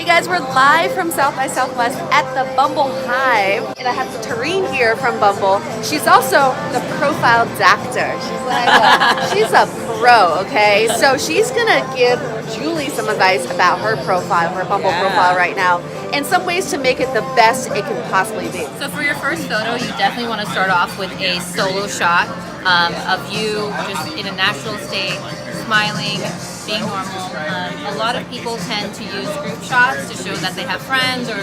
guys, we're live from South by Southwest at the Bumble Hive, and I have Tareen here from Bumble. She's also the profile doctor. She's a pro, okay? So she's gonna give Julie some advice about her profile, her Bumble profile right now, and some ways to make it the best it can possibly be. So for your first photo, you definitely want to start off with a solo shot of you just in a natural state, smiling, being normal. A lot of people tend to use group shots to show that they have friends, or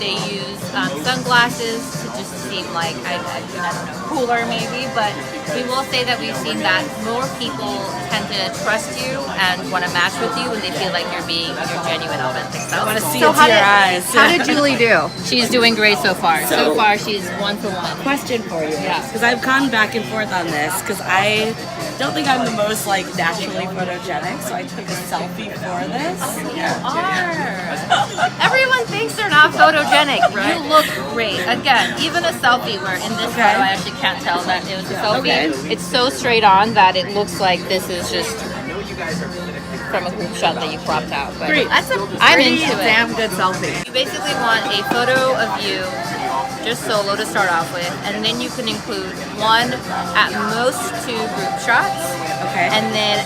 they use sunglasses to just seem like, I don't know, cooler maybe. But we will say that we've seen that more people tend to trust you and want to match with you when they feel like you're being your genuine, authentic self. I want to see into your eyes. How did Julie do? She's doing great so far. So far, she's 1 for 1. Question for you. Yeah. Because I've gone back and forth on this, because I don't think I'm the most naturally photogenic, so I took a selfie for this. You are. Everyone thinks they're not photogenic. Right? You look great. Again, even a selfie, where in this photo I actually can't tell that it was a selfie. It's so straight on that it looks like this is just from a group shot that you cropped out. But Great. That's a pretty damn good selfie. You basically want a photo of you just solo to start off with, and then you can include 1, at most 2 group shots. Okay. And then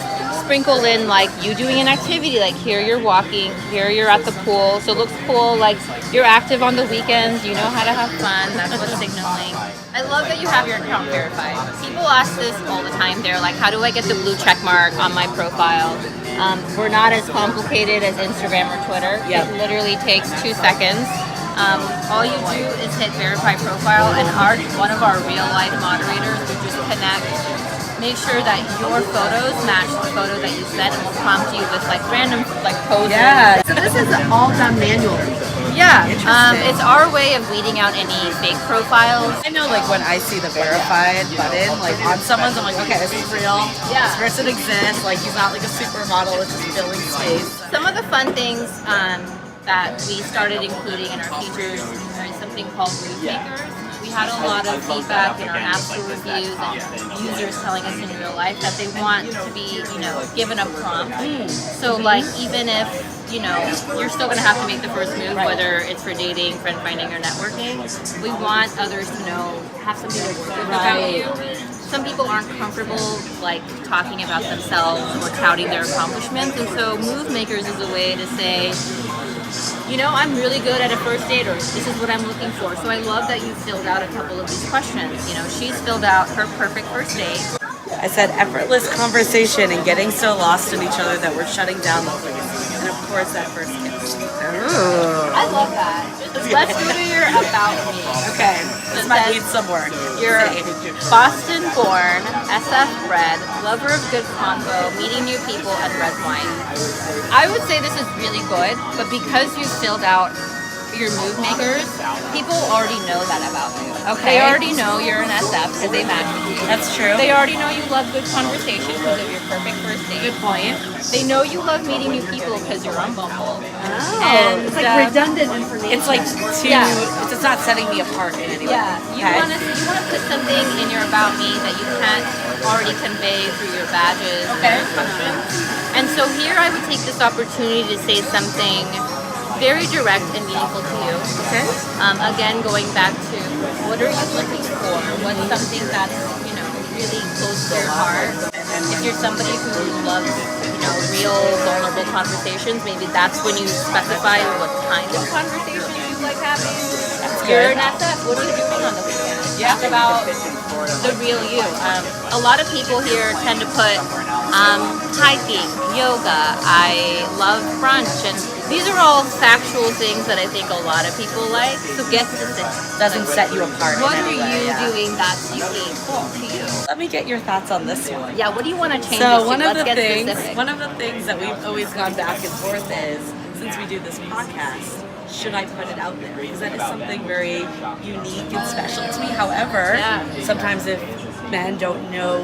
sprinkle in like you doing an activity, like here you're walking, here you're at the pool, so it looks cool, like you're active on the weekends, you know how to have fun. That's what's signaling. I love that you have your account verified. People ask this all the time. They're like, how do I get the blue check mark on my profile? We're not as complicated as Instagram or Twitter. It literally takes 2 seconds. All you do is hit verify profile, and one of our real life moderators will just connect, make sure that your photos match the photo that you sent, and will prompt you with random poses. Yeah. So this is all done manually. Yeah. It's our way of weeding out any fake profiles. I know, when I see the verified button, on someone's, I'm like, okay, this is real. Yeah. This person exists. He's not a supermodel that's just filling space. Some of the fun things that we started including in our features is something called Mood Makers. We had a lot of feedback in our App Store reviews and users telling us in real life that they want to be, given a prompt. So even if, you're still going to have to make the first move, whether it's for dating, friend finding, or networking, we want others to have something to work with about you. Some people aren't comfortable talking about themselves or touting their accomplishments, and so Move Makers is a way to say, I'm really good at a first date, or this is what I'm looking for. So I love that you filled out a couple of these questions. She's filled out her perfect first date. I said effortless conversation and getting so lost in each other that we're shutting down the place. And of course, that first kiss. Ooh. I love that. Let's go to your about me. Okay, this might need some work. You're Boston-born, SF bred, lover of good convo, meeting new people, and red wine. I would say this is really good, but because you filled out your Move Makers, people already know that about you. Okay. They already know you're an SF because they match with you. That's true. They already know you love good conversation because of your perfect first date. Good point. They know you love meeting new people because you're on Bumble. Oh, And, it's redundant information. It's it's not setting me apart in any way. Yeah, you want to put something in your about me that you can't already convey through your badges and your questions. And so here I would take this opportunity to say something very direct and meaningful to you. Okay. Again, going back to what are you looking for? What's something that's really close to your heart? If you're somebody who loves real vulnerable conversations, maybe that's when you specify what kind of conversations you like having. You're an SF. What are you doing on the weekend? Talk about the real you. A lot of people here tend to put hiking, yoga. I love brunch, and these are all factual things that I think a lot of people like. So get specific. Doesn't set you apart. What are you doing that's unique to you? Let me get your thoughts on this one. Yeah, what do you want to change? So Let's get specific. one of the things that we've always gone back and forth is, since we do this podcast, should I put it out there? Because that is something very unique and special to me. However, sometimes if men don't know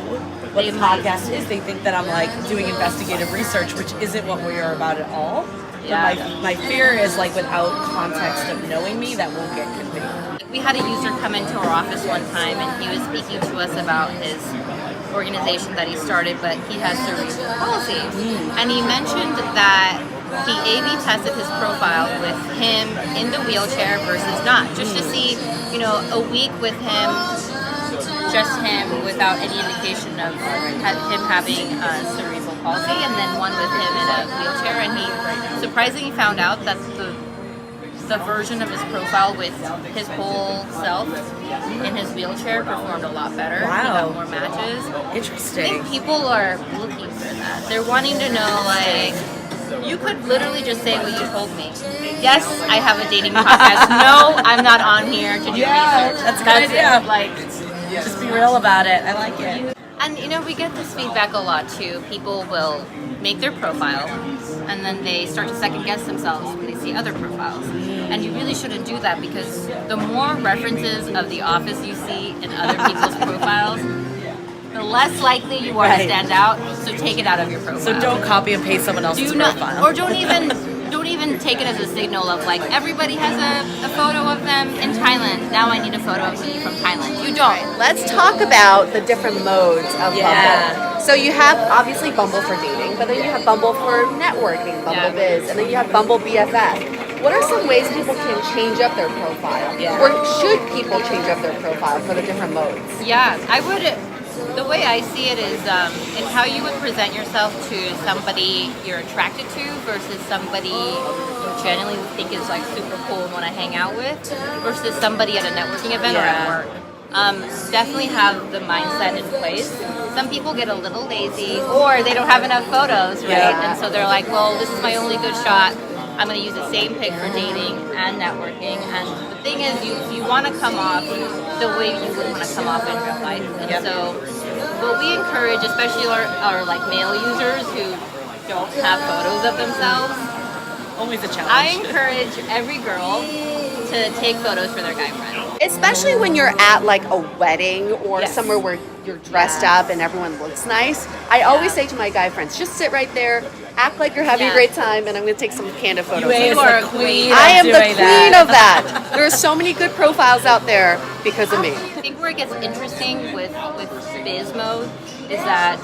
what the podcast is, they think that I'm doing investigative research, which isn't what we are about at all. But my fear is without context of knowing me, that won't get conveyed. We had a user come into our office one time, and he was speaking to us about his organization that he started, but he has cerebral palsy. And he mentioned that he A/B tested his profile with him in the wheelchair versus not, just to see, a week with him, just him without any indication of him having cerebral palsy, and then one with him in a wheelchair, and he surprisingly found out that the version of his profile with his whole self in his wheelchair performed a lot better. Wow. He got more matches. Interesting. I think people are looking for that. They're wanting to know, like, you could literally just say what you told me. Yes, I have a dating podcast. No, I'm not on here to do research. That's a good idea. It. Like, just be real about it. I like it. And we get this feedback a lot too. People will make their profile and then they start to second guess themselves when they see other profiles. And you really shouldn't do that, because the more references of The Office you see in other people's profiles, the less likely you are to stand out. So take it out of your profile. So don't copy and paste someone else's profile. Or don't even take it as a signal of, like, everybody has a photo of them in Thailand. Now I need a photo of me from Thailand. You don't. Let's talk about the different modes of Bumble. So you have obviously Bumble for dating, but then you have Bumble for networking, Bumble Biz, and then you have Bumble BFF. What are some ways people can change up their profile? Or should people change up their profile for the different modes? Yeah, I would. The way I see it is it's how you would present yourself to somebody you're attracted to versus somebody you genuinely think is, like, super cool and want to hang out with versus somebody at a networking event or at work. Definitely have the mindset in place. Some people get a little lazy, or they don't have enough photos, right? And so they're like, well, this is my only good shot. I'm going to use the same pic for dating and networking. And the thing is, you want to come off the way you would want to come off in real life. And so what we encourage, especially our like male users who don't have photos of themselves, always a challenge. I encourage every girl to take photos for their guy friends. Especially when you're at, like, a wedding or somewhere where you're dressed up and everyone looks nice. I always say to my guy friends, just sit right there, act like you're having a great time, and I'm going to take some candid photos. You are a queen. I am the queen of that. There are so many good profiles out there because of me. I think where it gets interesting with biz mode is that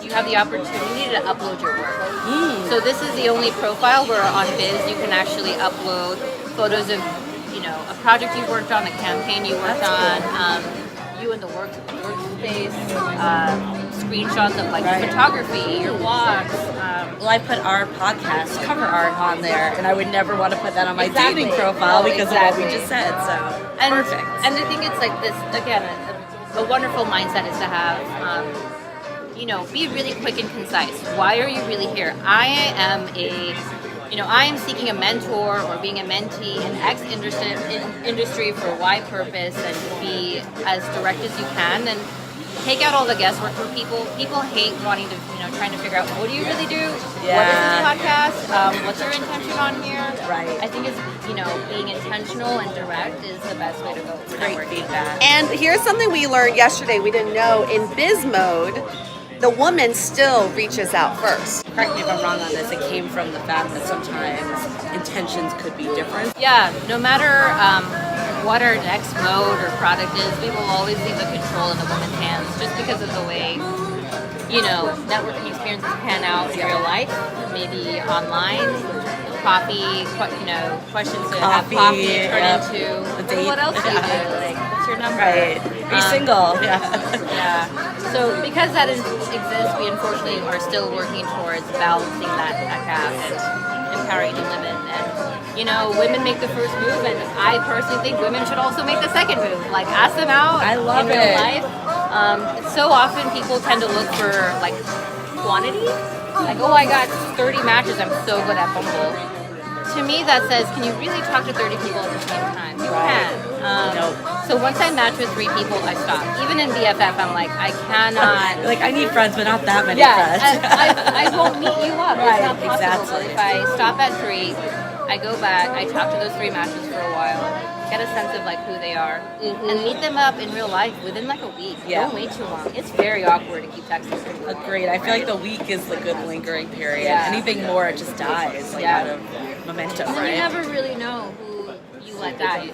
you have the opportunity to upload your work. So this is the only profile where on Biz you can actually upload photos of a project you worked on, a campaign you worked on, you in the workspace, screenshots of, like, photography, your blogs. Well, I put our podcast cover art on there, and I would never want to put that on my dating profile because of what we just said. So perfect. And I think it's like this again. A wonderful mindset is to have, be really quick and concise. Why are you really here? I am seeking a mentor or being a mentee in X industry for Y purpose, and be as direct as you can, and take out all the guesswork from people. People hate wanting to, trying to figure out, what do you really do? What is this podcast? What's your intention on here? Right. I think it's, being intentional and direct is the best way to go. It's great feedback. And here's something we learned yesterday we didn't know. In biz mode, the woman still reaches out first. Correct me if I'm wrong on this, it came from the fact that sometimes intentions could be different. Yeah, no matter what our next mode or product is, we will always leave the control in the woman's hands, just because of the way, networking experiences pan out in real life, maybe online. Coffee, questions to have coffee turn into a date. What else do you do? Like, what's your number? Right. Are you single? Yeah. So because that exists, we unfortunately are still working towards balancing that gap and empowering the women. And women make the first move, and I personally think women should also make the second move. Like, ask them out. I love in real life. So often people tend to look for, like, quantity. Like, oh, I got 30 matches. I'm so good at Bumble. To me, that says, can you really talk to 30 people at the same time? You can. So once I match with 3 people, I stop. Even in BFF, I'm like, I cannot. Like, I need friends, but not that many friends. I won't meet you up. Right, it's not possible. exactly. But if I stop at 3, I go back, I talk to those 3 matches for a while, get a sense of, like, who they are, and meet them up in real life within, like, a week. Yeah. Don't wait too long. It's very awkward to keep texting people. Agreed. I feel like the week is the good lingering period. Yeah. Anything more, it just dies, out of momentum, And right? you never really know who you let die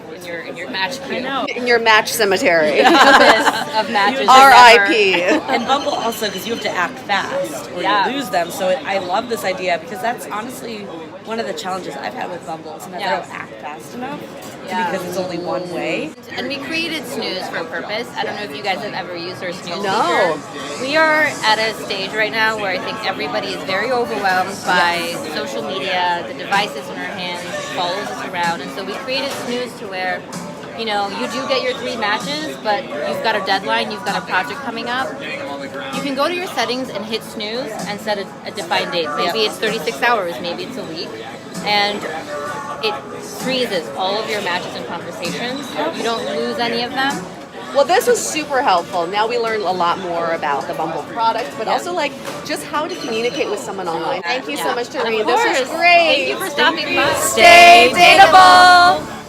in your match queue. I know. In your match cemetery. Abyss of matches. R.I.P. And Bumble also, because you have to act fast or you lose them. So I love this idea because that's honestly one of the challenges I've had with Bumble is that they don't act fast enough because it's only one way. And we created Snooze for a purpose. I don't know if you guys have ever used our Snooze No. feature. We are at a stage right now where I think everybody is very overwhelmed by social media, the devices in our hands, follows us around. And so we created Snooze to where, you know, you do get your 3 matches, but you've got a deadline, you've got a project coming up. You can go to your settings and hit Snooze and set a defined date. Maybe it's 36 hours, maybe it's a week. And it freezes all of your matches and conversations. You don't lose any of them. Well, this was super helpful. Now we learned a lot more about the Bumble product, but also like just how to communicate with someone online. Thank you so much, Tareen. This was great. Thank you for stopping by. Stay dateable.